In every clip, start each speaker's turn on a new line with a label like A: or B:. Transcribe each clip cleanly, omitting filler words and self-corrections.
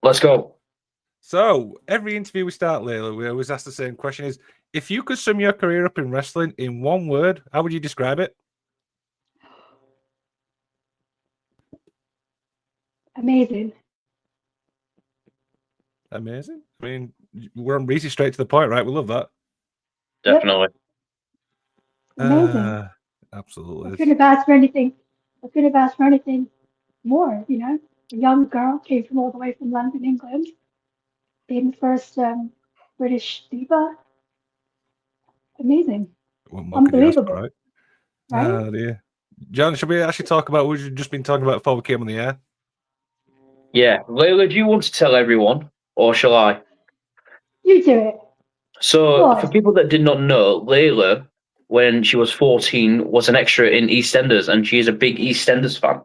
A: Let's go.
B: So, every interview we start, Layla, we always ask the same question is, if you could sum your career up in wrestling in one word, how would you describe it?
C: Amazing.
B: Amazing. I mean, we're on easy straight to the point, right? We love that.
A: Definitely.
C: Amazing.
B: Absolutely.
C: I couldn't have asked for anything. I couldn't have asked for anything more, you know. A young girl came from all the way from London, England, being the first British diva. Amazing.
B: What more could you ask for,
C: Unbelievable.
B: right?
C: Right?
B: Oh, dear. John, should we actually talk about what we've just been talking about before we came on the air?
A: Yeah. Layla, do you want to tell everyone, or shall I?
C: You do it.
A: So,
C: What?
A: for people that did not know, Layla, when she was 14, was an extra in EastEnders, and she is a big EastEnders fan.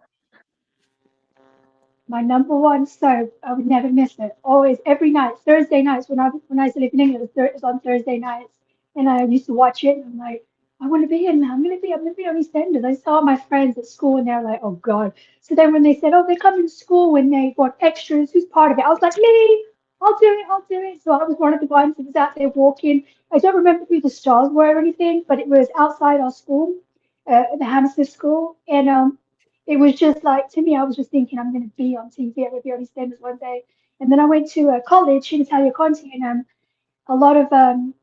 C: My number one soap. I would never miss it. Always, every night, Thursday nights when I used to live in England, it was on Thursday nights, and I used to watch it. And I'm like, I want to be in there. I'm gonna be on EastEnders. I saw my friends at school, and they're like, oh God. So then when they said, oh, they come in school when they want extras, who's part of it? I was like, me. I'll do it. I'll do it. So I was one of the ones that was out there walking. I don't remember who the stars were or anything, but it was outside our school, the Hammersmith School, and it was just like, to me, I was just thinking I'm going to be on TV. I'm going to be on EastEnders one day. And then I went to a college in Natalia, and a lot of um,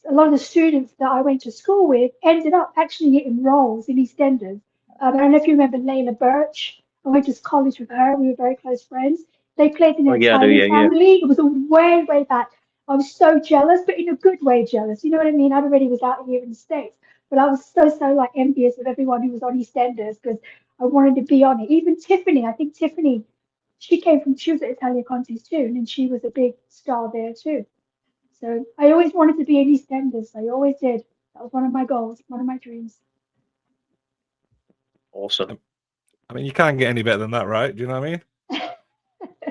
C: a lot of the students that I went to school with ended up actually getting roles in EastEnders. I don't know if you remember Layla Birch. I went to college with her. We were very close friends. They played in the
A: Oh, yeah, I do,
C: Italian
A: yeah.
C: family. It was a way, way back. I was so jealous, but in a good way jealous. You know what I mean? I already was out here in the States, but I was so like envious of everyone who was on EastEnders because I wanted to be on it. Even Tiffany, I think Tiffany, she was at Italia Conti's too, and she was a big star there too. So I always wanted to be an EastEnders. I always did. That was one of my goals, one of my dreams.
A: Awesome.
B: I mean, you can't get any better than that, right? Do you know what I mean?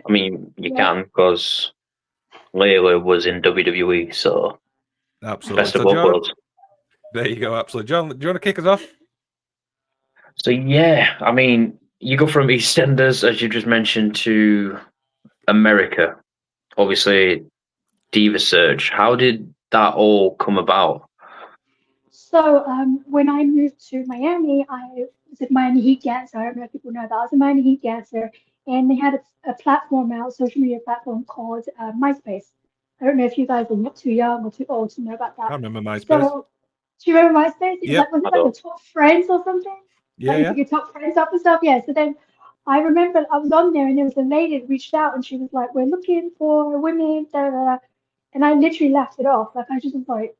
A: I mean, you
C: Yeah,
A: can, because Layla was in WWE, so
B: Absolutely.
A: best of
B: So,
A: both
B: John,
A: worlds.
B: there you go. Absolutely. John, do you want to kick us off?
A: So, yeah, I mean, you go from EastEnders, as you just mentioned, to America. Obviously, Diva Surge. How did that all come about?
C: So when I moved to Miami, I was at Miami Heat Dancer. I don't know if people know that. I was a Miami Heat Dancer, and they had a platform out, social media platform called MySpace. I don't know if you guys are not too young or too old to know about
B: I
C: that.
B: remember MySpace.
C: So, do you remember MySpace? It was
B: Yep.
C: like, was
A: I
C: it like the
A: don't.
C: top friends or something?
B: Yeah,
C: Like you
B: yeah.
C: put your top friends up and stuff? Yeah. So then I remember I was on there and there was a lady that reached out and she was like, we're looking for women, da da da. And I literally laughed it off. Like I just was like,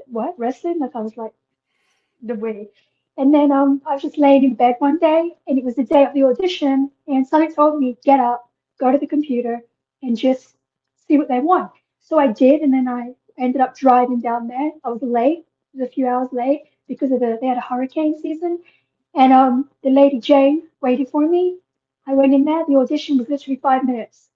C: what, wrestling? Like I was like, the way. And then I was just laying in bed one day, and it was the day of the audition, and something told me, get up, go to the computer, and just see what they want. So I did, and then I ended up driving down there. I was late, it was a few hours late because they had a hurricane season, and the lady Jane waited for me. I went in there. The audition was literally 5 minutes,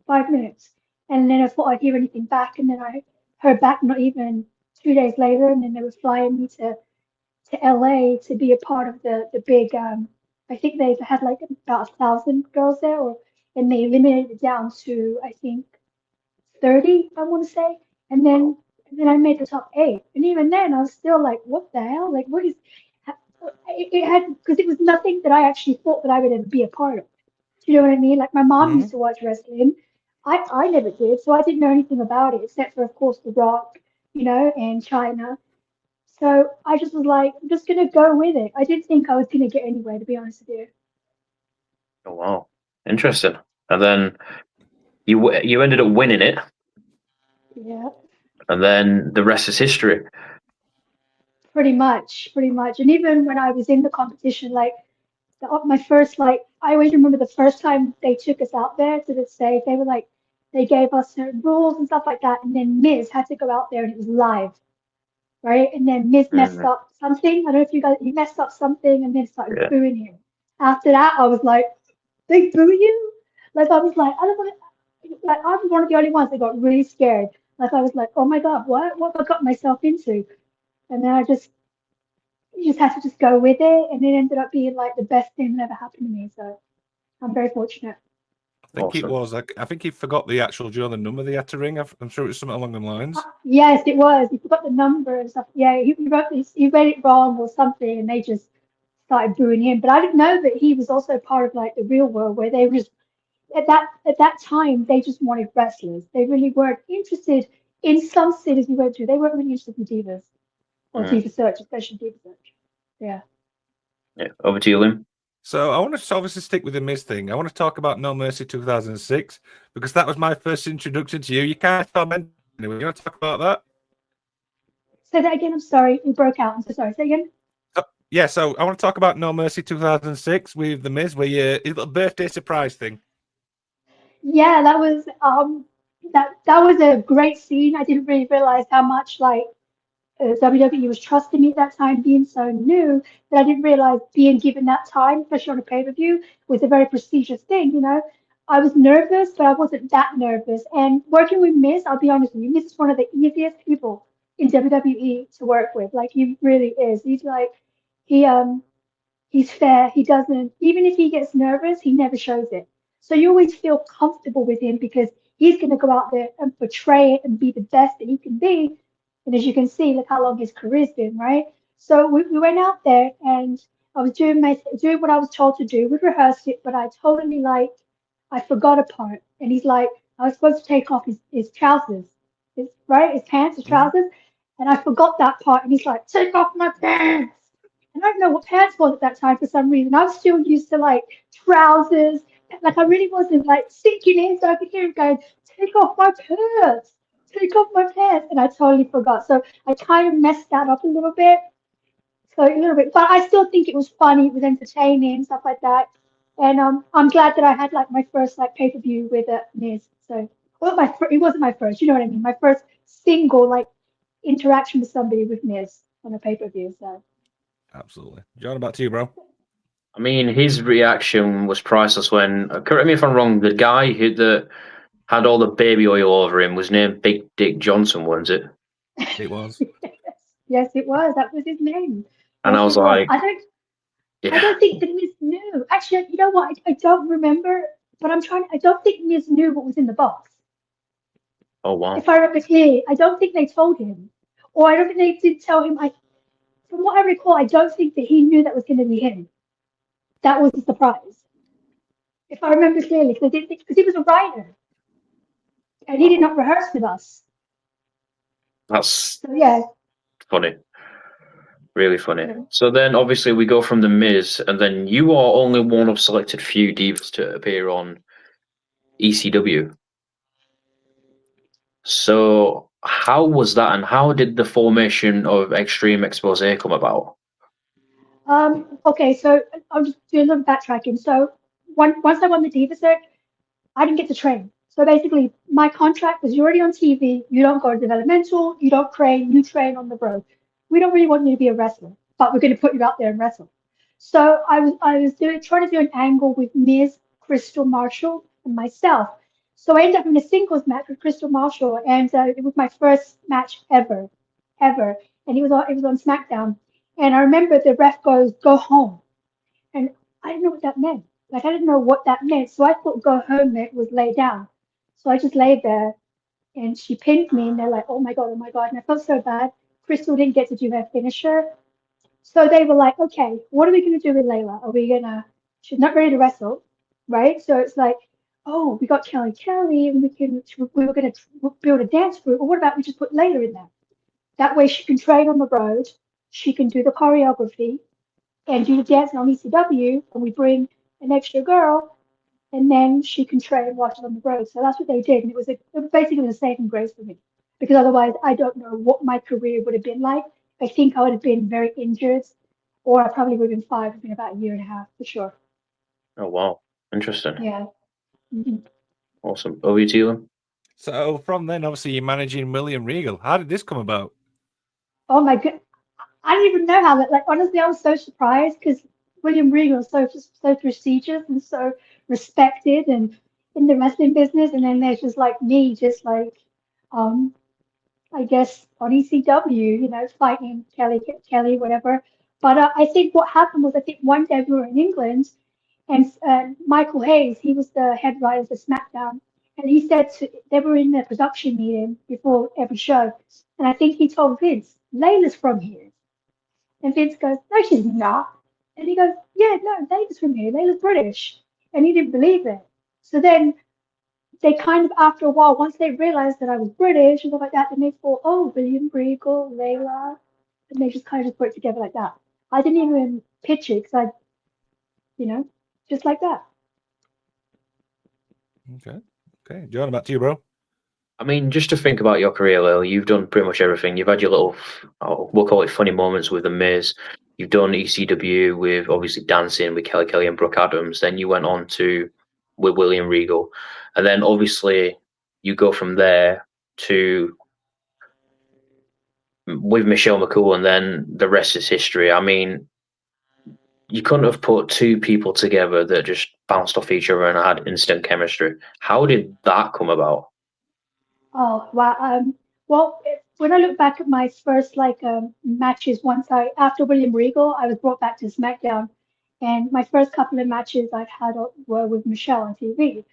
C: 5 minutes, and then I thought I'd hear anything back, and then I heard back not even 2 days later, and then they were flying me to LA to be a part of the big I think they had like about 1,000 girls there or and they limited it down to I think 30 I want to say and then I made the top 8 and even then I was still like what the hell like what is it had because it was nothing that I actually thought that I would be a part of. Do you know what I mean? Like my mom
B: Mm-hmm.
C: used to watch wrestling. I never did, so I didn't know anything about it except for of course The Rock, you know, and China. So I just was like, I'm just gonna go with it. I didn't think I was gonna get anywhere, to be honest with you.
A: Oh, wow. Interesting. And then you ended up winning it,
C: Yeah,
A: and then the rest is history.
C: pretty much, pretty much. And even when I was in the competition, like my first, like I always remember the first time they took us out there to the stage. They were like, they gave us certain rules and stuff like that, and then Miz had to go out there and it was live, right? And then Miz messed
A: Mm,
C: up something. I don't know if you guys, he messed up something, and then started
A: yeah.
C: booing him. After that, I was like, they boo you? Like I was like, I don't want to. Like I was one of the only ones that got really scared. Like I was like, oh my god, what have I got myself into? And then I just you just had to just go with it, and it ended up being like the best thing that ever happened to me. So I'm very fortunate.
B: I think it
A: Awesome.
B: was. I think he forgot the actual the number they had to ring. I'm sure it was something along the lines.
C: Yes, it was. He forgot the number and stuff. Yeah, he wrote this. He read it wrong or something, and they just started booing him. But I didn't know that he was also part of like the real world, where they were just at that time they just wanted wrestlers. They really weren't interested in some cities we went to. They weren't really interested in divas or diva search, especially diva search. Yeah.
A: Yeah. Over to you, Lim.
B: So I want to obviously stick with the Miz thing. I want to talk about No Mercy 2006 because that was my first introduction to you. You can't comment anyway. You want to talk about that?
C: Say that again. I'm sorry, you broke out. I'm so sorry. Say again.
B: Yeah, so I want to talk about No Mercy 2006 with the Miz, where his little birthday surprise thing.
C: Yeah, that was that was a great scene. I didn't really realize how much like WWE was trusting me at that time, being so new that I didn't realize being given that time, especially on a pay-per-view, was a very prestigious thing. You know, I was nervous, but I wasn't that nervous. And working with Miz, I'll be honest with you, Miz is one of the easiest people in WWE to work with. Like he really is. He's like he's fair. He doesn't, even if he gets nervous, he never shows it. So you always feel comfortable with him because he's going to go out there and portray it and be the best that he can be. And as you can see, look how long his career's been, right? So we went out there and I was doing what I was told to do. We rehearsed it, but I totally I forgot a part. And he's like, I was supposed to take off his trousers, his pants, his trousers. And I forgot that part. And he's like, take off my pants. And I don't know what pants was at that time for some reason. I was still used to like trousers. Like I really wasn't like sinking in, so I could hear him going, take off my pants, take off my pants. And I totally forgot. So I kind of messed that up a little bit. So a little bit, but I still think it was funny, it was entertaining and stuff like that. And I'm glad that I had like my first like pay-per-view with Miz. So well, it wasn't my first, you know what I mean? My first single like interaction with somebody with Miz on a pay-per-view. So
B: Absolutely. John, back to you, bro.
A: I mean, his reaction was priceless when, correct me if I'm wrong, the guy that had all the baby oil over him was named Big Dick Johnson, wasn't it?
B: It was.
C: Yes, it was. That was his name.
A: And
C: Yes,
A: I was
C: it was.
A: like,
C: I don't
A: yeah.
C: think that Miz knew. Actually, you know what? I don't remember, but I don't think Miz knew what was in the box.
A: Oh, wow.
C: If I remember clearly, I don't think they told him. Or I don't think they did tell him. From what I recall, I don't think that he knew that was going to be him. That was the surprise. If I remember clearly, because he was a writer. And he did not rehearse with us.
A: That's
C: So, yeah.
A: funny. Really funny.
C: Yeah.
A: So then, obviously, we go from The Miz, and then you are only one of selected few divas to appear on ECW. So how was that, and how did the formation of Extreme Expose come about?
C: Okay, so I'll just do a little backtracking. So once I won the Diva cert, I didn't get to train. So basically, my contract was you're already on TV, you don't go to developmental, you don't train, you train on the road. We don't really want you to be a wrestler, but we're going to put you out there and wrestle. So I was trying to do an angle with Miz, Crystal Marshall, and myself. So I ended up in a singles match with Crystal Marshall, and it was my first match ever, and it was on SmackDown. And I remember the ref goes, "Go home," and I didn't know what that meant. Like I didn't know what that meant, so I thought "go home" meant was lay down. So I just laid there, and she pinned me, and they're like, "Oh my god!" And I felt so bad. Crystal didn't get to do her finisher, so they were like, "Okay, what are we gonna do with Layla? Are we gonna? She's not ready to wrestle, right? So it's like, oh, we got Kelly, and we were gonna build a dance group. Or what about we just put Layla in there? That way she can train on the road, she can do the choreography, and do the dancing on ECW, and we bring an extra girl, and then she can train while she's on the road." So that's what they did, and it was basically a saving grace for me, because otherwise I don't know what my career would have been like. I think I would have been very injured, or I probably would have been fired within about a year and a half for sure.
A: Oh, wow. Interesting.
C: Yeah. Mhm.
A: Awesome. Over to you.
B: So from then, obviously, you're managing William Regal. How did this come about?
C: Oh my god, I don't even know how that. Like honestly, I was so surprised because William Regal is so prestigious and so respected and in the wrestling business, and then there's just like me, just like um, I guess on ECW, fighting Kelly, whatever. But I think what happened was I think one day we were in England, And Michael Hayes, he was the head writer for SmackDown, and he said they were in the production meeting before every show, and I think he told Vince, Layla's from here. And Vince goes, no, she's not. And he goes, yeah, no, Layla's from here. Layla's British. And he didn't believe it. So then they kind of, after a while, once they realized that I was British and stuff like that, then they thought, oh, William Regal, Layla. And they just kind of just put it together like that. I didn't even pitch it because just like that.
B: Okay. John, back to you, bro.
A: I mean, just to think about your career, Lil, you've done pretty much everything. You've had your little, we'll call it funny moments with The Miz. You've done ECW with obviously dancing with Kelly and Brooke Adams. Then you went on with William Regal. And then obviously you go from there to with MichelleMcCool, and then the rest is history. I mean, you couldn't have put two people together that just bounced off each other and had instant chemistry. How did that come about?
C: Oh, wow. Well, when I look back at my first matches, after William Regal, I was brought back to SmackDown, and my first couple of matches I've had were with Michelle on TV.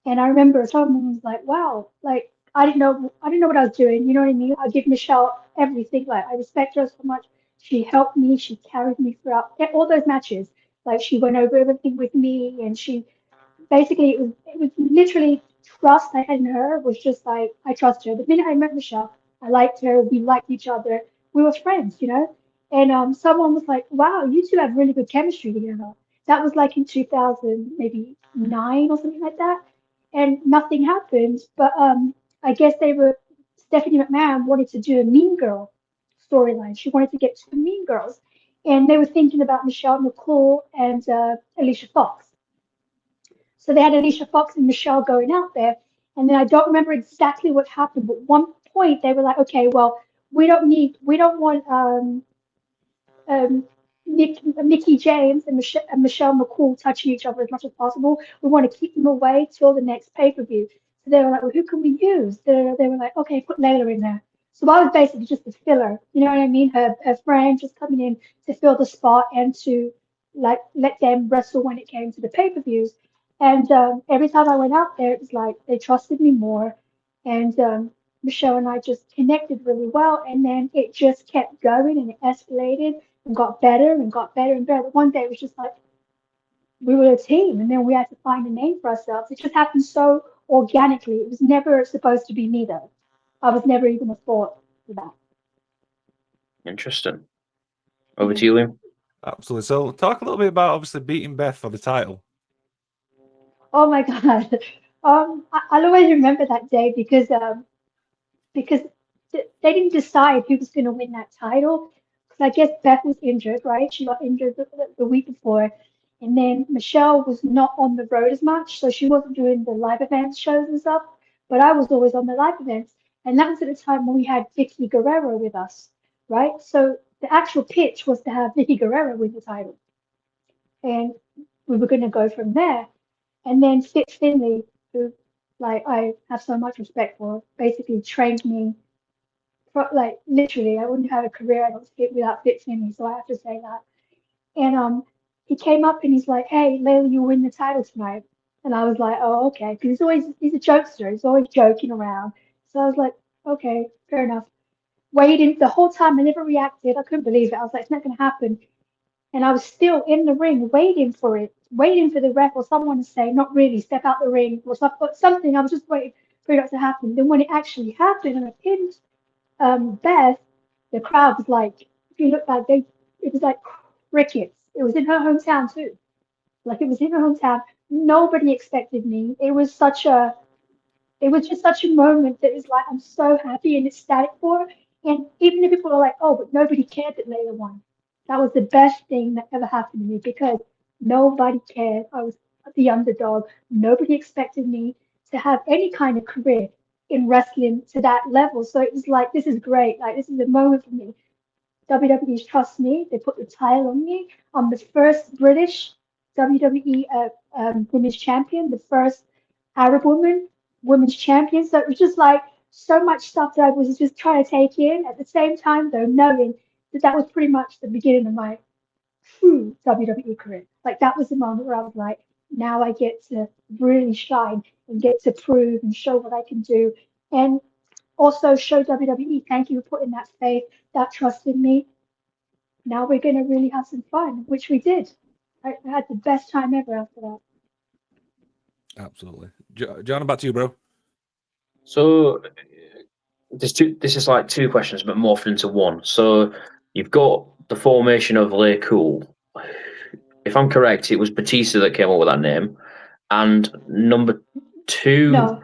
C: And I remember someone was like, "Wow, like I didn't know what I was doing." You know what I mean? I give Michelle everything. Like I respect her so much. She helped me. She carried me throughout all those matches. Like she went over everything with me, and she basically it was literally trust I had in her was just like I trust her. The minute I met Michelle, I liked her. We liked each other. We were friends, you know. And someone was like, "Wow, you two have really good chemistry together." That was like in 2000, maybe 9 or something like that, and nothing happened. But I guess Stephanie McMahon wanted to do a Mean Girl storyline. She wanted to get two Mean Girls, and they were thinking about MichelleMcCool and Alicia Fox. So they had Alicia Fox and Michelle going out there. And then I don't remember exactly what happened, but one point they were like, okay, well, we don't want Mickey James and MichelleMcCool touching each other as much as possible. We want to keep them away till the next pay-per-view. So they were like, well, who can we use? They were like, okay, put Layla in there. So I was basically just a filler, you know what I mean? Her friend just coming in to fill the spot and to like let them wrestle when it came to the pay-per-views. And every time I went out there, it was like they trusted me more. And Michelle and I just connected really well. And then it just kept going and it escalated and got better and got better and better. But one day it was just like we were a team, and then we had to find a name for ourselves. It just happened so organically. It was never supposed to be me, though. I was never even a thought for that.
A: Interesting. Over to you, Liam.
B: Absolutely. So, talk a little bit about obviously beating Beth for the title.
C: Oh my God. I'll always remember that day because they didn't decide who was going to win that title. Because I guess Beth was injured, right? She got injured the week before. And then Michelle was not on the road as much, so she wasn't doing the live events shows and stuff. But I was always on the live events. And that was at the time when we had Vicky Guerrero with us, right? So the actual pitch was to have Vicky Guerrero win the title. And we were going to go from there. And then Fit Finley, who I have so much respect for, basically trained me. Literally, I wouldn't have a career without Fit Finley, so I have to say that. And he came up and he's like, "Hey, Layla, you win the title tonight." And I was like, "Oh, okay," because he's a jokester. He's always joking around. So I was like, "Okay, fair enough." Waiting the whole time, I never reacted. I couldn't believe it. I was like, "It's not going to happen." And I was still in the ring waiting for it, waiting for the ref or someone to say, "Not really, step out the ring," or something. I was just waiting for it to happen. Then when it actually happened and I pinned Beth, the crowd was like, if you look back, it was like crickets. It was in her hometown too. Like it was in her hometown. Nobody expected me. It was just such a moment that is like I'm so happy and ecstatic for her. And even if people are like, "Oh, but nobody cared that Layla won," that was the best thing that ever happened to me because nobody cared. I was the underdog. Nobody expected me to have any kind of career in wrestling to that level. So it was like, this is great. Like, this is a moment for me. WWE trusts me. They put the title on me. I'm the first British WWE women's champion, the first Arab woman women's champion. So it was just like so much stuff that I was just trying to take in at the same time, though, knowing that was pretty much the beginning of my true WWE career. Like that was the moment where I was like, now I get to really shine and get to prove and show what I can do. And also show WWE, thank you for putting that faith, that trust in me. Now we're going to really have some fun, which we did. I had the best time ever after that.
B: Absolutely. John, back to you, bro.
A: So this is like two questions, but morphed into one. So you've got the formation of LayCool. If I'm correct, it was Batista that came up with that name. And number two.
C: No.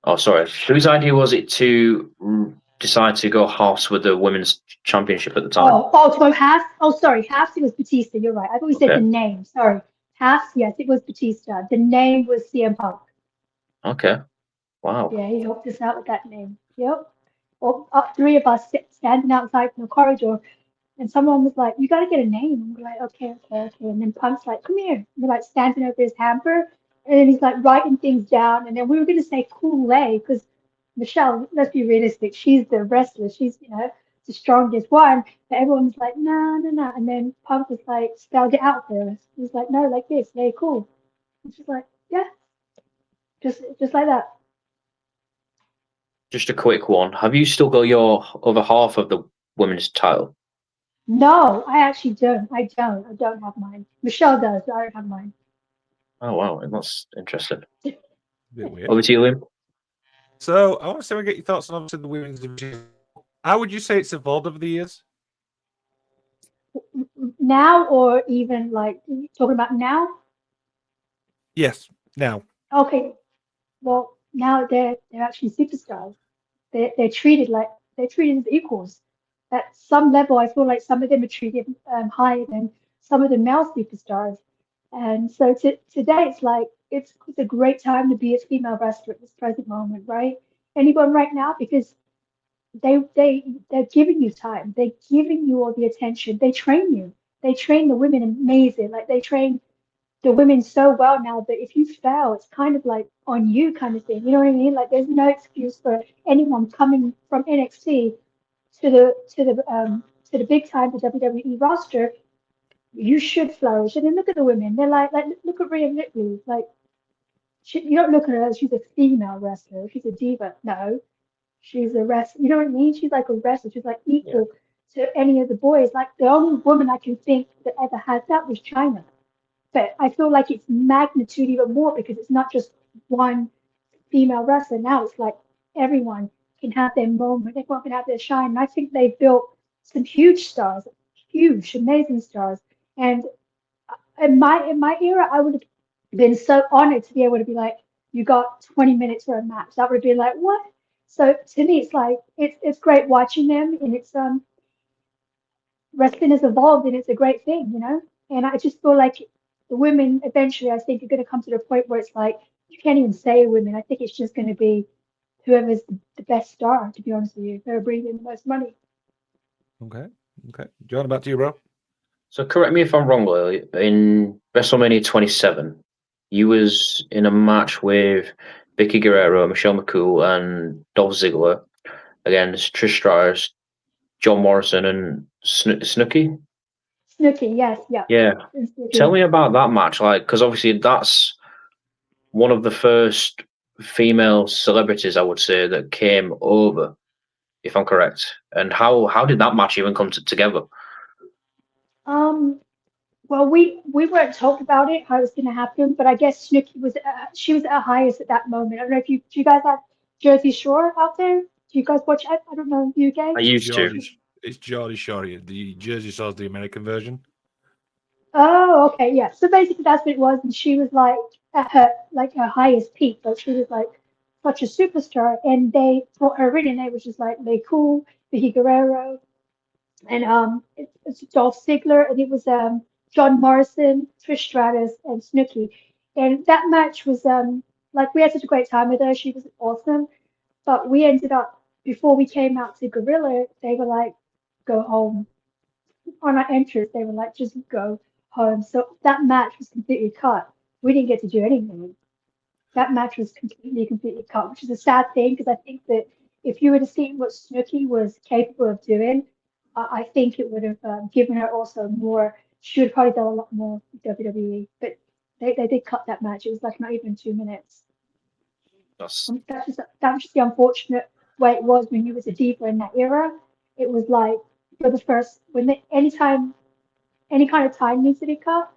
A: Oh, sorry. Whose idea was it to decide to go halves with the women's championship at the time?
C: So half. Oh, sorry, half. It was Batista. You're right. I thought we said the name. Sorry, half. Yes, it was Batista. The name was CM Punk.
A: Okay. Wow.
C: Yeah, he helped us out with that name. Yep. Well, three of us standing outside in the corridor, and someone was like, "You got to get a name." And we're like, "Okay." And then Punk's like, "Come here." And we're like standing over his hamper, and then he's like writing things down. And then we were gonna say Cool Lay because Michelle, let's be realistic, she's the wrestler. She's the strongest one. But everyone was like, "No." And then Punk was like, spelled it out for us. He was like, "No, like this, LayCool." And she's like, "Yeah, just like that."
A: Just a quick one. Have you still got your other half of the women's title?
C: No, I actually don't. I don't have mine. Michelle does, but I don't have mine.
A: Oh, wow. That's interesting.
B: A bit weird.
A: Over to you, Liam.
B: So I want to get your thoughts on obviously the women's division. How would you say it's evolved over the years?
C: Now or even like talking about now?
B: Yes, now.
C: Okay, well now they're actually superstars. They're treated as equals. At some level, I feel like some of them are treated higher than some of the male superstars. And so today, it's like it's a great time to be a female wrestler at this present moment, right? Anyone right now because they're giving you time. They're giving you all the attention. They train you. They train the women amazing. Like they train the women so well now that if you fail, it's kind of like on you kind of thing. You know what I mean? Like there's no excuse for anyone coming from NXT to the big time, the WWE roster. You should flourish. And then look at the women. They're like look at Rhea Ripley. Like you don't look at her as she's a female wrestler. She's a diva. No, she's a wrestler. You know what I mean? She's like a wrestler. She's like equal to any of the boys. Like the only woman I can think that ever had that was China. But I feel like it's magnitude even more because it's not just one female wrestler. Now it's like everyone can have their moment. Everyone can have their shine. And I think they've built some huge stars, huge, amazing stars. And in my era, I would have been so honored to be able to be like, you got 20 minutes for a match. That would have been like, what? So to me, it's like it's great watching them, and it's wrestling has evolved, and it's a great thing, you know. And I just feel like the women eventually, I think, are going to come to the point where it's like you can't even say women. I think it's just going to be whoever's the best star. To be honest with you, they're bringing the most money.
B: Okay. John, back to you, bro.
A: So correct me if I'm wrong, Lily. In WrestleMania 27, you was in a match with Vicky Guerrero, MichelleMcCool, and Dolph Ziggler against Trish Stratus, John Morrison, and Snooki.
C: Snooki, yes, yeah.
A: Yeah.
C: Snooki.
A: Tell me about that match, like, because obviously that's one of the first female celebrities, I would say, that came over, if I'm correct. And how did that match even come together?
C: Well, we weren't told about it how it was going to happen, but I guess Snooki was she was at her highest at that moment. I don't know if do you guys have Jersey Shore out there? Do you guys watch? I don't know, UK.
A: I used to.
B: It's Geordie Shore. The Jersey Shore's the American version.
C: Oh, okay, yeah. So basically, that's what it was, and she was like at her highest peak. Like she was like such a superstar, and they brought her in, and they was just like LayCool, Vicky Guerrero, and it's Dolph Ziggler, and it was John Morrison, Trish Stratus, and Snooki, and that match was like we had such a great time with her. She was awesome, but we ended up before we came out to Gorilla, they were like, go home. On our entrance, they were like, just go home. So that match was completely cut. We didn't get to do anything. That match was completely cut, which is a sad thing because I think that if you would have seen what Snooki was capable of doing, I think it would have given her also more she would probably done a lot more with WWE. But they did cut that match. It was like not even 2 minutes.
A: That's
C: That was just the unfortunate way it was when you was a diva in that era. It was like for the first any kind of time needs to be cut,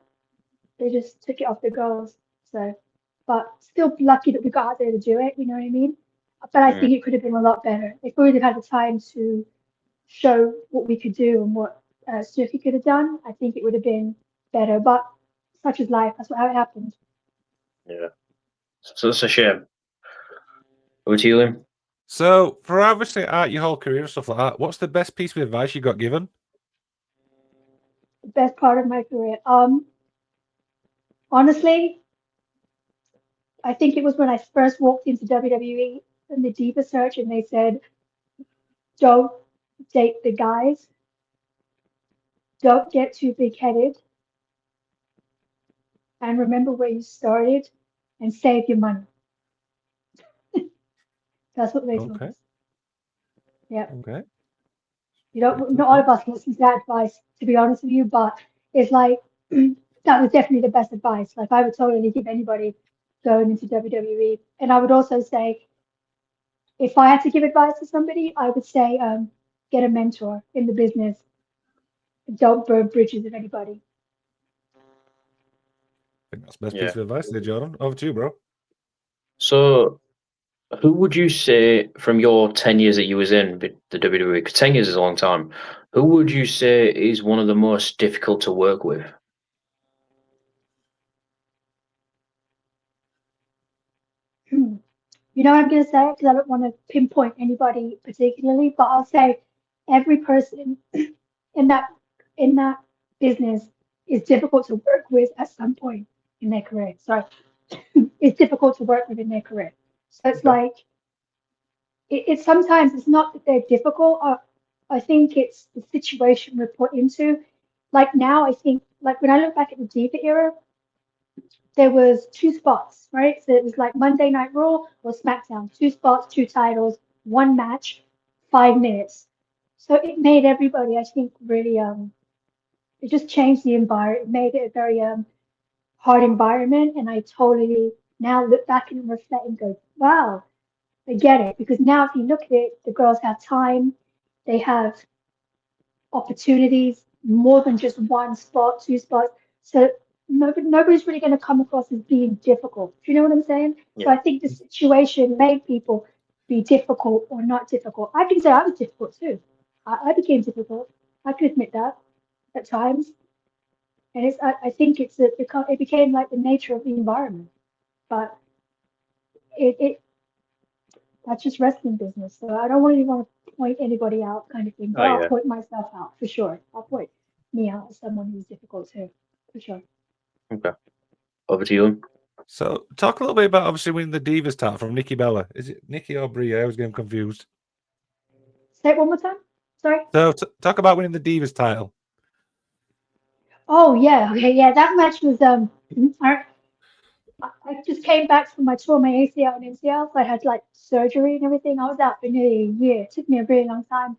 C: they just took it off the girls. So, but still lucky that we got out there to do it. You know what I mean? But I think it could have been a lot better if we would have had the time to show what we could do and what Snooki could have done. I think it would have been better. But such is life. That's how it happened.
A: yeah. So that's a shame. Over to you, Liam.
B: So, for obviously your whole career and stuff like that, what's the best piece of advice you got given?
C: The best part of my career. Honestly, I think it was when I first walked into WWE and the Diva search, and they said, "Don't date the guys. Don't get too big-headed, and remember where you started, and save your money." That's what they told us. Yeah.
B: Okay.
C: Not all of us listen to that advice, to be honest with you, but it's like that was definitely the best advice. Like I would totally give anybody going into WWE, and I would also say, if I had to give advice to somebody, I would say, get a mentor in the business. Don't burn bridges with anybody.
B: I think that's the best piece of advice there, Jordan. Over to you, bro.
A: So, who would you say from your 10 years that you was in the WWE, because 10 years is a long time, who would you say is one of the most difficult to work with?
C: You know what I'm going to say? Because I don't want to pinpoint anybody particularly, but I'll say every person in that business is difficult to work with at some point in their career. Sorry, it's difficult to work with in their career. So it's like it's sometimes it's not that they're difficult. I think it's the situation we're put into. Like now, I think like when I look back at the Diva era, there was 2 spots, right? So it was like Monday Night Raw or SmackDown, 2 spots, 2 titles, 1 match, 5 minutes. So it made everybody, I think, really it just changed the environment. It made it a very hard environment, and I totally now look back and reflect and go, wow, I get it. Because now, if you look at it, the girls have time, they have opportunities, more than just 1 spot, 2 spots. So nobody's really going to come across as being difficult. Do you know what I'm saying?
A: Yeah.
C: So I think the situation made people be difficult or not difficult. I can say I was difficult too. I became difficult. I can admit that at times. And I think it became like the nature of the environment. But it that's just wrestling business. So I don't really want to point anybody out, kind of thing. But I'll point myself out for sure. I'll point me out as someone who's difficult too, for sure.
A: Okay. Over to you.
B: So, talk a little bit about obviously winning the Divas title from NikkiBella. Is it Nikki or Brie? I was getting confused.
C: Say it one more time. Sorry.
B: So, talk about winning the Divas title.
C: Oh yeah, okay, yeah. That match was I just came back from my tour, my ACL and MCL. So I had like surgery and everything. I was out for nearly a year. It took me a really long time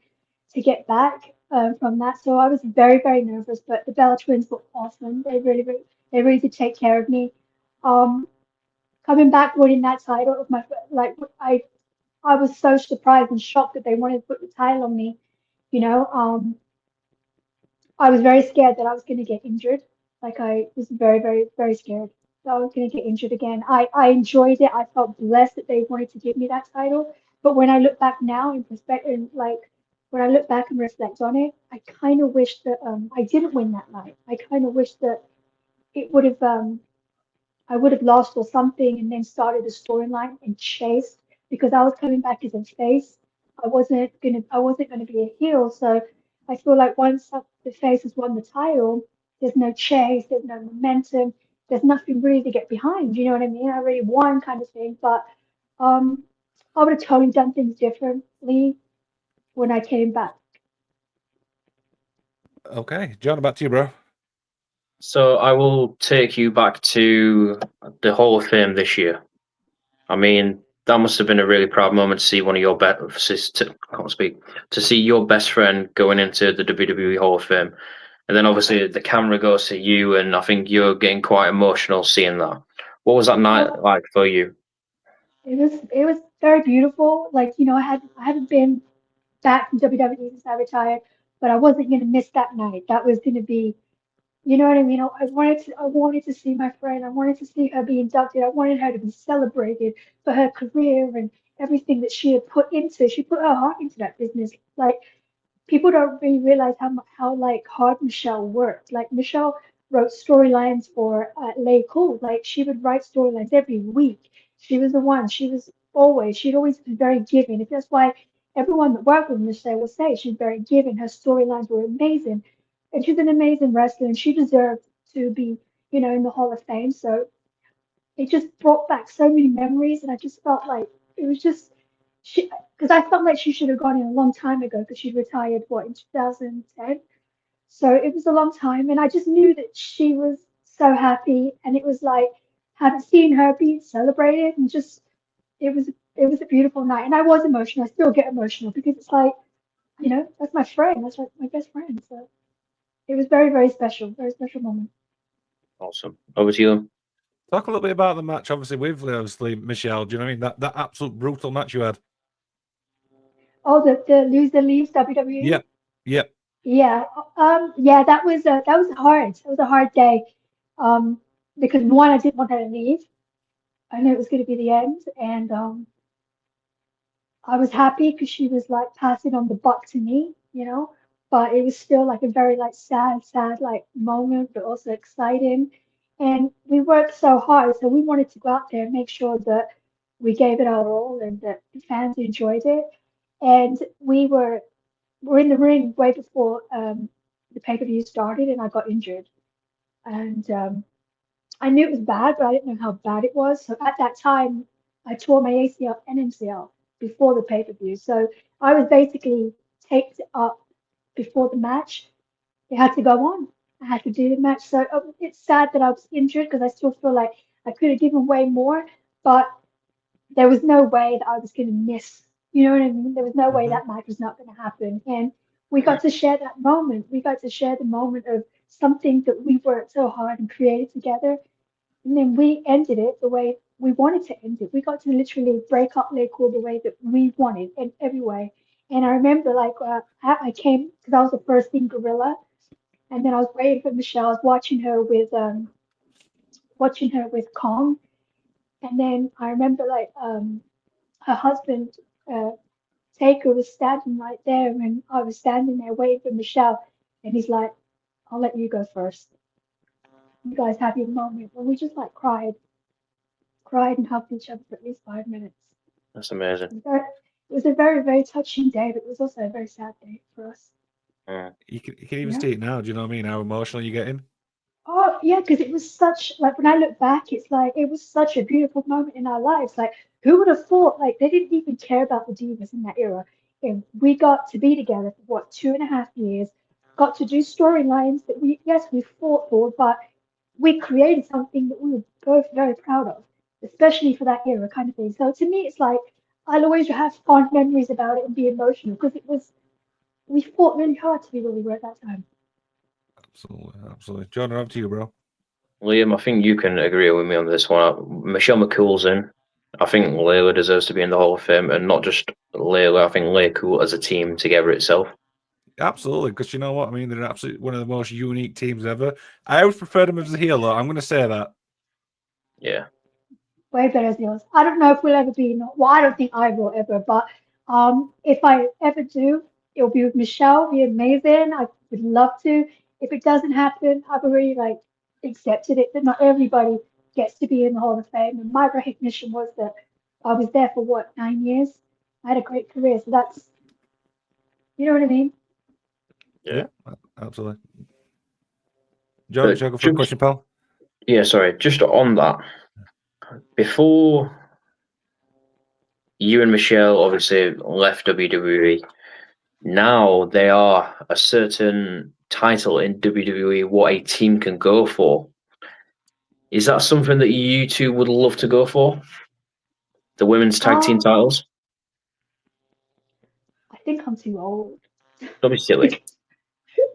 C: to get back from that. So I was very, very nervous. But the Bella twins were awesome. They really did take care of me. Coming back, winning that title of my like I was so surprised and shocked that they wanted to put the title on me. You know, I was very scared that I was going to get injured. Like I was very, very, very scared that I was going to get injured again. I enjoyed it. I felt blessed that they wanted to give me that title. But when I look back now in perspective, like when I look back and reflect on it, I kind of wish that I didn't win that night. I kind of wish that it would have I would have lost or something and then started a storyline and chased because I was coming back as a face. I wasn't gonna be a heel. So I feel like once the face has won the title, there's no chase, there's no momentum, there's nothing really to get behind. You know what I mean? I already won kind of thing. But I would have totally done things differently when I came back.
B: Okay, John, back to you, bro.
A: So I will take you back to the Hall of Fame this year. I mean, that must have been a really proud moment to see one of your to see your best friend going into the WWE Hall of Fame. And then obviously the camera goes to you, and I think you're getting quite emotional seeing that. What was that night like for you?
C: It was very beautiful. Like, I haven't been back from WWE since I retired, but I wasn't gonna miss that night. That was gonna be, you know what I mean? I wanted to see my friend. I wanted to see her be inducted. I wanted her to be celebrated for her career and everything that she had put into. She put her heart into that business. Like, people don't really realize how like hard Michelle worked. Like, Michelle wrote storylines for LayCool. Like, she would write storylines every week. She was the one. She'd always been very giving. If that's why everyone that worked with Michelle will say she's very giving. Her storylines were amazing, and she's an amazing wrestler, and she deserved to be, in the Hall of Fame. So it just brought back so many memories, and I just felt like it was just she, because I felt like she should have gone in a long time ago because she retired what in 2010. So it was a long time, and I just knew that she was so happy, and it was like having seen her being celebrated, and just it was a beautiful night, and I was emotional. I still get emotional because it's like, that's my friend, that's like my best friend. So it was very special moment.
A: Awesome. Over to you.
B: Talk a little bit about the match, obviously, with obviously Michelle. Do you know what I mean? That absolute brutal match you had.
C: Oh, the loser leaves WWE.
B: Yep. Yep.
C: Yeah, yeah, that was hard. It was a hard day, because one, I didn't want her to leave. I knew it was going to be the end, and I was happy because she was like passing on the buck to me. But it was still like a very like sad like moment, but also exciting. And we worked so hard, so we wanted to go out there and make sure that we gave it our all and that the fans enjoyed it. And we're in the ring way before the pay-per-view started, and I got injured. And I knew it was bad, but I didn't know how bad it was. So at that time, I tore my ACL and MCL before the pay-per-view. So I was basically taped up before the match. It had to go on. I had to do the match. So it's sad that I was injured because I still feel like I could have given way more, but there was no way that I was going to miss. You know what I mean? There was no way that match was not going to happen. And we got to share that moment. We got to share the moment of something that we worked so hard and created together. And then we ended it the way we wanted to end it. We got to literally break up LayCool the way that we wanted in every way. And I remember like I came because I was the first in Gorilla, and then I was waiting for Michelle. I was watching her with Kong, and then I remember like her husband, uh, Taker, was standing right there, and I was standing there waiting for Michelle, and he's like, "I'll let you go first. You guys have your moment." And we just like cried and hugged each other for at least 5 minutes.
A: That's amazing.
C: It was a very, very touching day, but it was also a very sad day for us.
B: You can even
C: Yeah.
B: see it now. Do you know what I mean? How emotional you're getting?
C: Oh, yeah, because it was such, like, when I look back, it's like, it was such a beautiful moment in our lives. Like, who would have thought, like, they didn't even care about the Divas in that era. And we got to be together for, what, 2.5 years, got to do storylines that yes, we fought for, but we created something that we were both very proud of, especially for that era kind of thing. So to me, it's like, I'll always have fond memories about it and be emotional because we fought really hard to be where we were at that time.
B: Absolutely, absolutely. John, up to you, bro.
A: Liam, I think you can agree with me on this one. MichelleMcCool's in. I think Layla deserves to be in the Hall of Fame, and not just Layla. I think LayCool as a team together itself.
B: Absolutely, because you know what I mean. They're absolutely one of the most unique teams ever. I always prefer them as a heel, though. I'm going to say that.
A: Yeah.
C: Way better as yours. I don't know if we'll ever be, well, I don't think I will ever, but if I ever do, it'll be with Michelle. It'll be amazing. I would love to. If it doesn't happen, I've already like accepted it that not everybody gets to be in the Hall of Fame. And my recognition was that I was there for what, 9 years? I had a great career. So that's, you know what I mean?
B: Yeah, absolutely. John, shall I go for a question, pal?
A: Yeah, sorry. Just on that, before you and Michelle obviously left WWE, now they are a certain title in WWE what a team can go for. Is that something that you two would love to go for? The women's tag team titles?
C: I think I'm too old.
A: Don't be silly.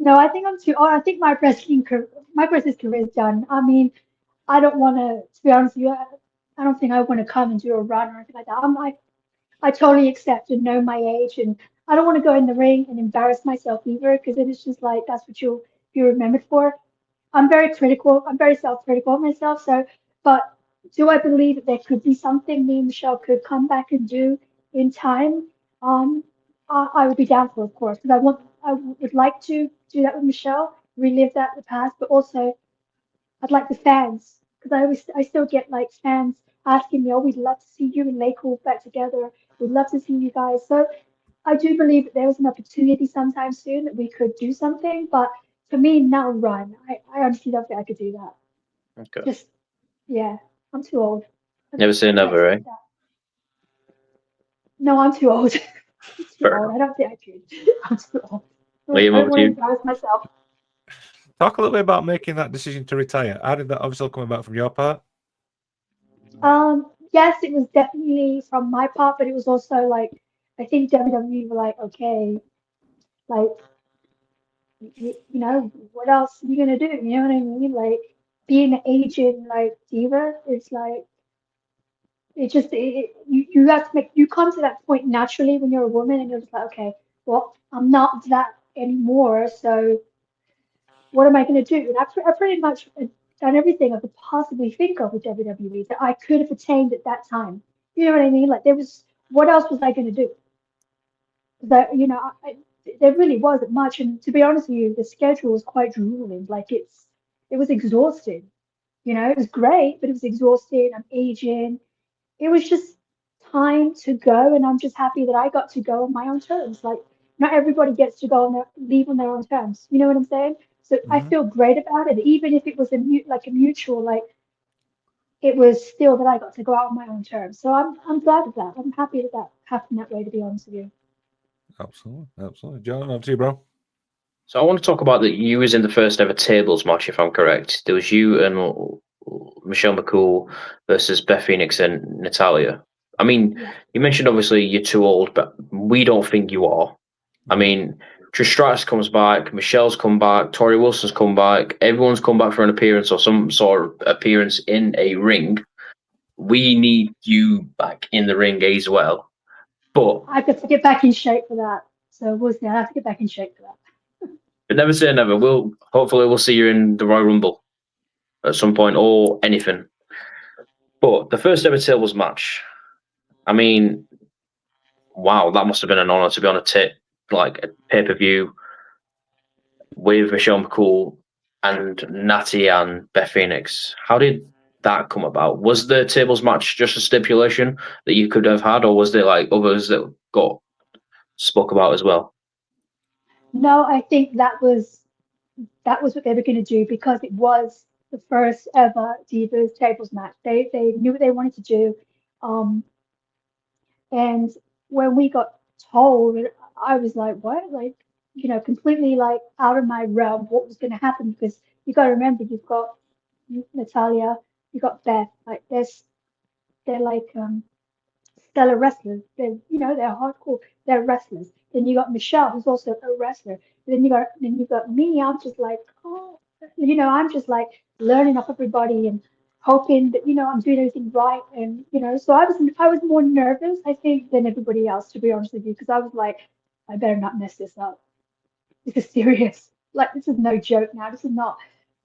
C: No, I think I'm too. Oh, I think my wrestling career is done. I mean, I don't want to be honest with you, I don't think I want to come and do a run or anything like that. I totally accept and know my age, and I don't want to go in the ring and embarrass myself either, because then it's just like that's what you'll be remembered for. I'm very critical. I'm very self-critical of myself. So, but do I believe that there could be something me and Michelle could come back and do in time? Um, I would be down for, of course, because I would like to do that with Michelle, relive that in the past, but also I'd like the fans, because I still get like fans asking me, oh, we'd love to see you and LayCool back together. We'd love to see you guys. So I do believe that there was an opportunity sometime soon that we could do something. But for me, now run, I honestly don't think I could do that.
A: Okay.
C: Just, yeah, I'm too old.
A: Never say never, right?
C: No, I'm too old. I'm too
A: Fair
C: old.
A: enough.
C: I don't think I could. I'm too old. I
A: Liam,
C: don't
A: over
C: want
A: to
C: to
A: you.
C: embarrass myself.
B: Talk a little bit about making that decision to retire. How did that obviously come about from your part?
C: Yes, it was definitely from my part, but it was also like I think WWE were like, okay, like you know, what else are you gonna do? You know what I mean? Like being an agent like Diva, it's like you have to make you come to that point naturally when you're a woman and you're just like, okay, well, I'm not that anymore, so what am I gonna do? And I pretty much done everything I could possibly think of with WWE that I could have attained at that time. You know what I mean? Like what else was I gonna do? That there really wasn't much, and to be honest with you, the schedule was quite grueling. Like it was exhausting. You know, it was great, but it was exhausting. I'm aging. It was just time to go, and I'm just happy that I got to go on my own terms. Like not everybody gets to go on leave on their own terms. You know what I'm saying? So I feel great about it, even if it was a mutual, like it was still that I got to go out on my own terms. So I'm glad of that. I'm happy that that happened that way. To be honest with you.
B: Absolutely, absolutely. John, up to you, bro.
A: So I want to talk about that you was in the first ever tables match, if I'm correct. There was you and MichelleMcCool versus Beth Phoenix and Natalya. I mean,
C: Yeah.
A: you mentioned obviously you're too old, but we don't think you are. I mean, Trish Stratus comes back, Michelle's come back, Tori Wilson's come back, everyone's come back for an appearance or some sort of appearance in a ring. We need you back in the ring as well. But
C: I've got to get back in shape for that. So we'll see. I have to get back in shape for that.
A: never say never. We'll see you in the Royal Rumble at some point or anything. But the first ever tables match, I mean, wow, that must have been an honor to be on like a pay-per-view with MichelleMcCool and Natty and Beth Phoenix. How did that come about? Was the tables match just a stipulation that you could have had, or was there like others that got spoke about as well?
C: No, I think that was what they were going to do because it was the first ever Divas tables match. They knew what they wanted to do, um, and when we got told, I was like, what? Like, completely like out of my realm. What was going to happen? Because you got to remember, you've got Natalya, you got Beth. Like, they're like stellar wrestlers. They're hardcore. They're wrestlers. Then you got Michelle, who's also a wrestler. Then you got me. I'm just like, oh, I'm just like learning off everybody and hoping that I'm doing everything right. And so I was more nervous, I think, than everybody else, to be honest with you, because I was like, I better not mess this up. This is serious. Like this is no joke now. This is not.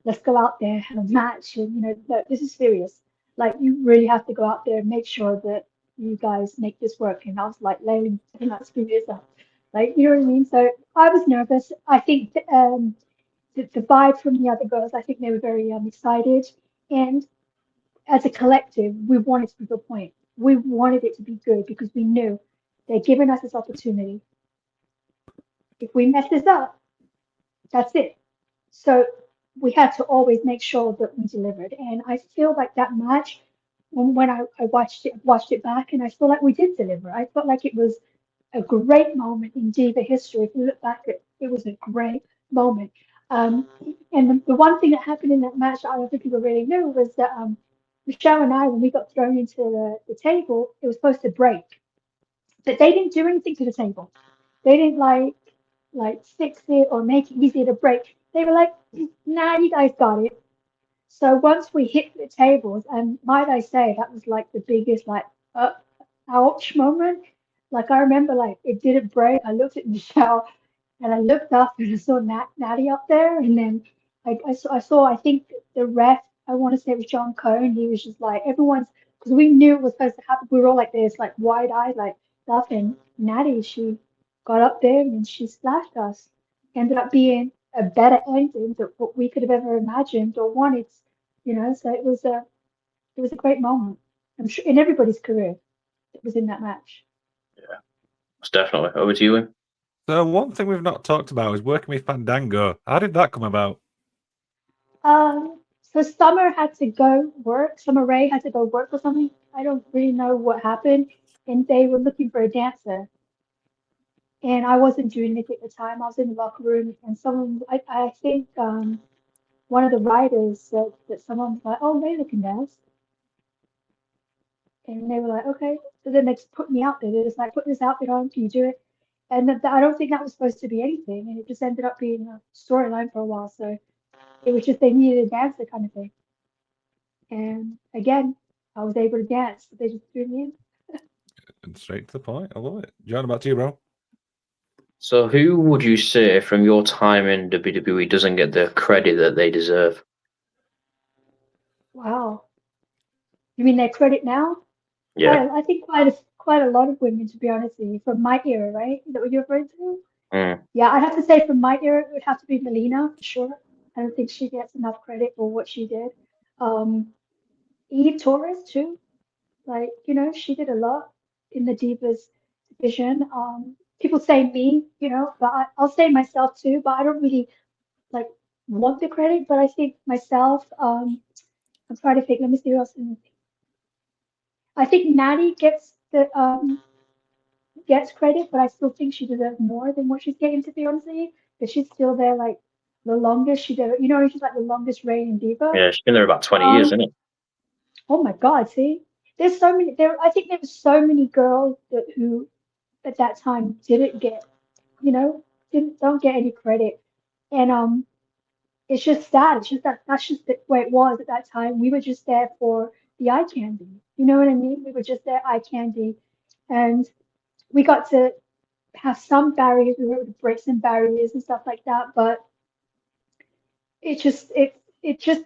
C: Let's go out there have a match, and no, this is serious. Like you really have to go out there and make sure that you guys make this work. And I was like, Layla, do not screw this up. Like you know what I mean? So I was nervous. I think the vibe from the other girls, I think they were very excited. And as a collective, we wanted to prove a point. We wanted it to be good because we knew they're giving us this opportunity. If we mess this up, that's it. So we had to always make sure that we delivered. And I feel like that match, when I watched it back, and I feel like we did deliver. I felt like it was a great moment in Diva history. If you look back, it was a great moment. And the one thing that happened in that match that I don't think people really knew was that Michelle and I, when we got thrown into the table, it was supposed to break. But they didn't do anything to the table. They didn't like like fix it or make it easier to break. They were like, nah, you guys got it. So once we hit the tables, and might I say that was like the biggest like uh, ouch moment. Like I remember like it didn't break. I looked at Michelle and I looked up and I saw Natty up there, and then I saw I think the ref. I want to say it was John Cone. He was just like everyone's because we knew it was supposed to happen. We were all like this, like wide eyed, like stuff. And Natty, she got up there and she splashed us. Ended up being a better ending than what we could have ever imagined or wanted. So it was a great moment. I'm sure in everybody's career that was in that match.
A: Yeah, it's definitely. Over to you, Liam.
B: So one thing we've not talked about is working with Fandango. How did that come about?
C: So Summer had to go work. Summer Rae had to go work or something. I don't really know what happened. And they were looking for a dancer. And I wasn't doing anything at the time. I was in the locker room, and I think one of the writers said that someone was like, "Oh, Layla can dance," and they were like, "Okay." So then they just put me out there. They're just like, "Put this outfit on. Can you do it?" And I don't think that was supposed to be anything, and it just ended up being a storyline for a while. So it was just they needed a dancer kind of thing. And again, I was able to dance. They just threw me in.
B: And straight to the point. I love it. John, about to you, bro.
A: So, who would you say from your time in WWE doesn't get the credit that they deserve?
C: Wow. You mean their credit now?
A: Yeah.
C: I think quite a lot of women, to be honest with you, from my era, right? Is that what you're referring to?
A: Mm.
C: Yeah, I'd have to say from my era, it would have to be Melina for sure. I don't think she gets enough credit for what she did. Um, Eve Torres too. Like, she did a lot in the Divas division. People say me, but I'll say myself too, but I don't really like want the credit, but I think myself, I'm trying to think, let me see who else. I think Natty gets credit, but I still think she deserves more than what she's getting, to be honest with you. Because she's still there like the longest she did. She's like the longest reigning diva.
A: Yeah, she's been there about 20 years,
C: Um,
A: isn't it?
C: oh my God, see, there's so many. I think there were so many girls who at that time didn't get, you know, didn't don't get any credit, and it's just sad. It's just that's just the way it was at that time. We were just there for the eye candy. You know what I mean? We were just there eye candy, and we got to have some barriers. We were able to break some barriers and stuff like that. But it just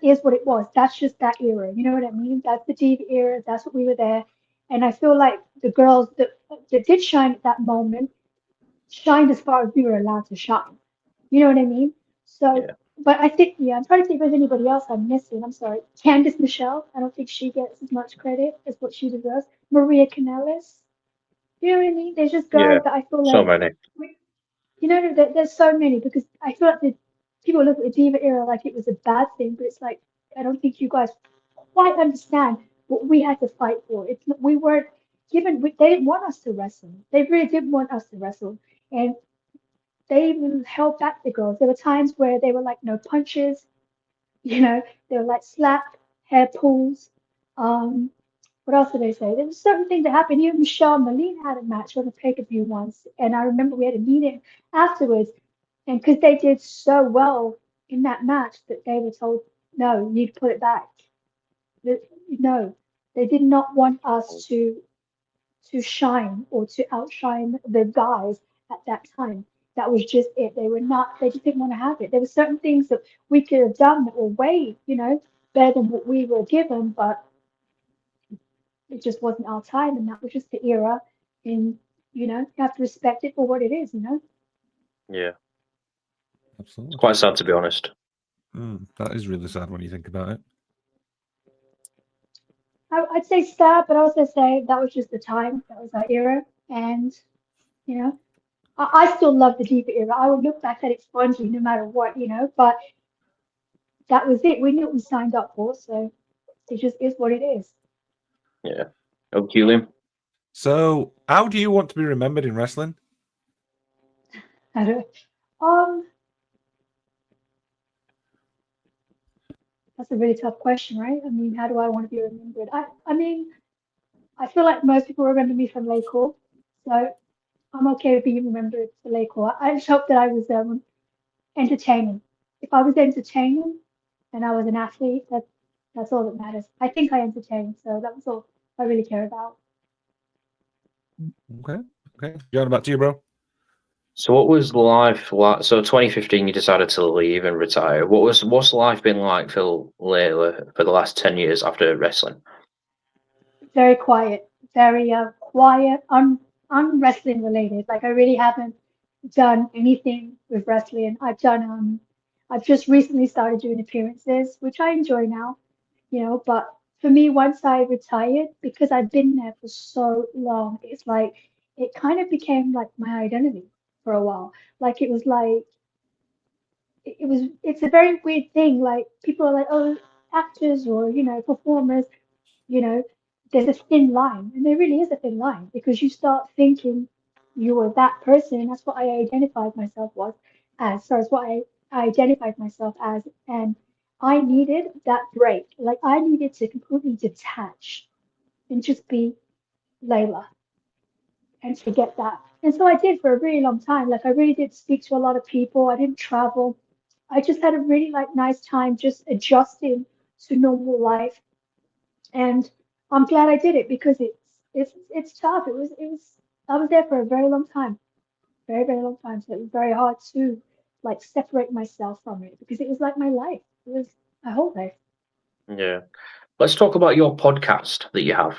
C: is what it was. That's just that era. You know what I mean? That's the diva era. That's what we were there. And I feel like the girls that did shine at that moment shined as far as we were allowed to shine. You know what I mean? So,
A: Yeah.
C: but I think, yeah, I'm trying to think if there's anybody else I'm missing. I'm sorry. Candice Michelle, I don't think she gets as much credit as what she deserves. Maria Kanellis, you know what I mean? There's just
A: Yeah.
C: girls that I feel
A: So
C: like,
A: many.
C: there's so many because I feel like people look at the Diva era like it was a bad thing, but it's like, I don't think you guys quite understand what we had to fight for. We weren't they didn't want us to wrestle. They really didn't want us to wrestle. And they even held back the girls. There were times where they were like no punches, they were like slap, hair pulls. Um, what else did they say? There was certain things that happened. Even Michelle and Malene had a match on a pay-per-view once, and I remember we had a meeting afterwards, and because they did so well in that match that they were told, no, you need to put it back. No, they did not want us to shine or to outshine the guys at that time. That was just it. They just didn't want to have it. There were certain things that we could have done that were way, better than what we were given, but it just wasn't our time, and that was just the era. And, you have to respect it for what it is.
A: Yeah. It's
B: Absolutely.
A: quite sad, to be honest.
B: That is really sad when you think about it.
C: I'd say sad, but I also say that was just the time. That was our era. And, I still love the Diva era. I would look back at it fondly no matter what. But that was it. We knew what we signed up for, so it just is what it is.
A: Yeah. Okay, Liam.
B: So, how do you want to be remembered in wrestling?
C: Um, that's a really tough question, right? I mean, how do I want to be remembered? I mean, I feel like most people remember me from LayCool. So I'm okay with being remembered for LayCool. I just hope that I was entertaining. If I was entertaining and I was an athlete, that's all that matters. I think I entertained, so that was all I really care about.
B: Okay. Going back to you, bro.
A: So what was life like? So 2015, you decided to leave and retire. What's life been like for Layla for the last 10 years after wrestling?
C: Very quiet, very quiet, wrestling related. Like I really haven't done anything with wrestling. I've just recently started doing appearances, which I enjoy now, but for me, once I retired, because I've been there for so long, it's like it kind of became like my identity for a while. Like it was like it's a very weird thing. Like people are like, oh, actors or performers, you know, there's a thin line, and there really is a thin line because you start thinking you are that person, and that's what I identified myself was as. So it's what I identified myself as, and I needed that break. Like I needed to completely detach and just be Layla and forget that. And so I did for a really long time. Like I really did speak to a lot of people. I didn't travel. I just had a really nice time just adjusting to normal life. And I'm glad I did it because it's tough. It was I was there for a very long time, very very long time. So it was very hard to like separate myself from it because it was like my life. It was my whole life.
A: Yeah. Let's talk about your podcast that you have.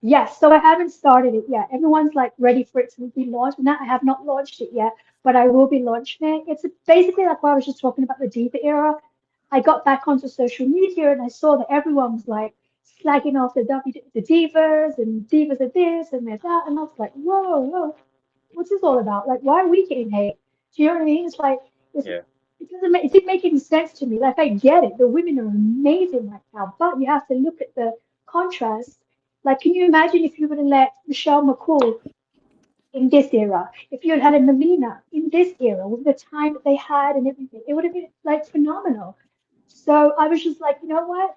C: Yes, so I haven't started it yet. Everyone's like ready for it to be launched. Now I have not launched it yet, but I will be launching it. It's basically like what I was just talking about the Diva era. I got back onto social media and I saw that everyone was like slagging off the Divas and Divas are this and they're that, and I was like, whoa, what's this all about? Like, why are we getting hate? Do you know what I mean? It's like
A: Yeah.
C: it didn't make any sense to me. Like, I get it, the women are amazing right now, but you have to look at the contrast. Like, can you imagine if you would have let MichelleMcCool in this era, if you had had a Melina in this era with the time that they had and everything, it would have been like phenomenal. So I was just like, you know what?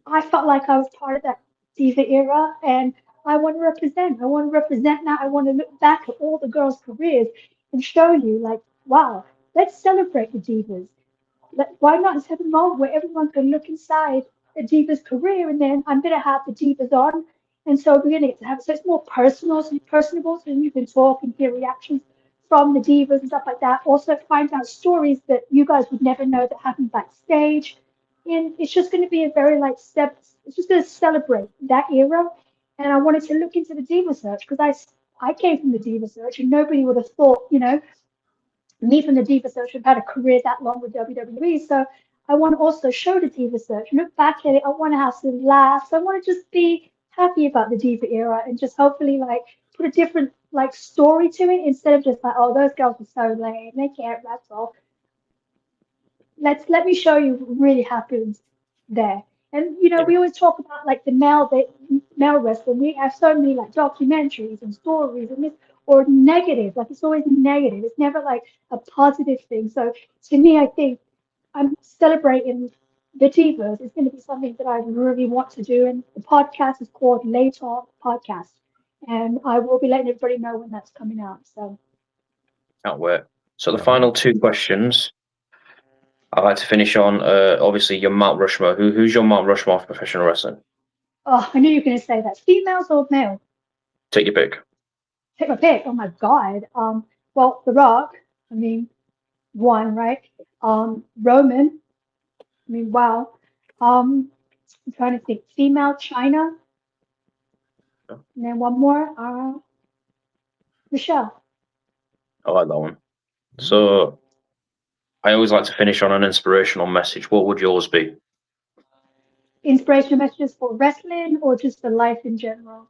C: I felt like I was part of that Diva era, and I want to represent. I want to represent now. I want to look back at all the girls' careers and show you, like, wow, let's celebrate the Divas. Why not have a moment where everyone can look inside a Diva's career, and then I'm going to have the Divas on, and so we're going to get to have so it's more personal, so personable, so you can talk and hear reactions from the Divas and stuff like that. Also, find out stories that you guys would never know that happened backstage, and it's just going to be a very like step. It's just going to celebrate that era, and I wanted to look into the Diva search because I came from the Diva search, and nobody would have thought, me from the Diva Search have had a career that long with WWE. So I want to also show the Diva Search, look back at it. I want to have some laughs. I want to just be happy about the Diva era and just hopefully like put a different like story to it instead of just like, oh, those girls are so lame. They can't wrestle. Let me show you what really happens there. And
A: Yeah.
C: we always talk about like the male wrestling. We have so many like documentaries and stories and this or negative. Like it's always negative. It's never like a positive thing. So to me, I think I'm celebrating the Divas. It's going to be something that I really want to do. And the podcast is called Laytalk Podcast, and I will be letting everybody know when that's coming out. So
A: Can't wait. So the final two questions I'd like to finish on. Obviously, your Mount Rushmore. Who's your Mount Rushmore for professional wrestling?
C: oh, I knew you were going to say that. Females or male?
A: Take your pick.
C: Take my pick. Oh my God. Well, The Rock. I mean, one, right? Roman. I mean, wow. I'm trying to think. Female China. And then one more. Michelle.
A: I like that one. So I always like to finish on an inspirational message. What would yours be?
C: Inspirational messages for wrestling or just for life in general?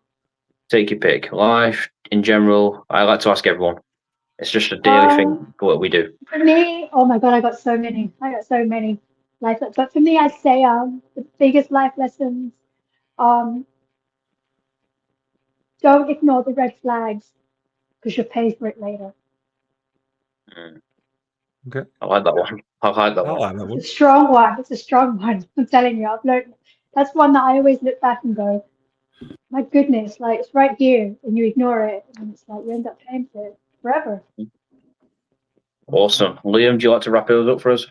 A: Take your pick. Life in general. I like to ask everyone. It's just a daily
C: Um,
A: thing. What we do.
C: for me, oh my God, I got so many. I got so many life. But for me, I'd say the biggest life lessons. Um, don't ignore the red flags because you'll pay for it later.
A: Mm.
B: Okay.
A: I like that one. I like that
B: I
A: one.
B: like that
C: It's
B: one.
C: a strong one. It's a strong one. I'm telling you, I've learned. That's one that I always look back and go, my goodness, like it's right here and you ignore it and it's like you end up paying for it forever.
A: Awesome. Liam, do you like to wrap it up for us?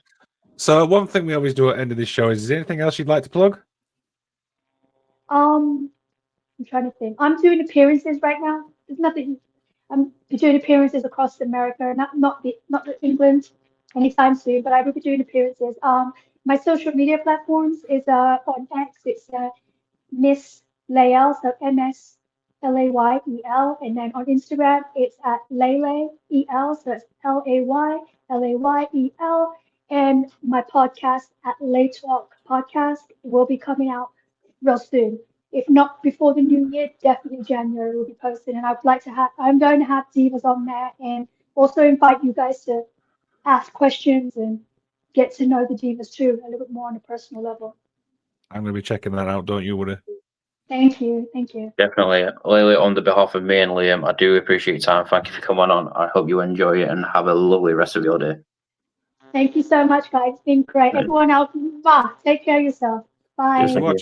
B: So one thing we always do at the end of this show is there anything else you'd like to plug?
C: I'm trying to think. I'm doing appearances right now. There's nothing. I'm doing appearances across America, not England anytime soon, but I will be doing appearances. My social media platforms is on X. It's Miss Layel, so MSLAYEL, and then on Instagram it's at LayLayEL, so it's LayLayEL, and my podcast at Lay Talk Podcast will be coming out real soon. If not before the new year, definitely January will be posted. And I'm going to have Divas on there and also invite you guys to ask questions and get to know the Divas too, a little bit more on a personal level.
B: I'm going to be checking that out, don't you worry.
C: Thank you. Thank you.
A: Definitely. Layla, on the behalf of me and Liam, I do appreciate your time. Thank you for coming on. I hope you enjoy it and have a lovely rest of your day.
C: Thank you so much, guys. It's been great.
A: Right.
C: Everyone else, take care of yourself. Bye.
B: Just
A: Thank you.
B: watch it.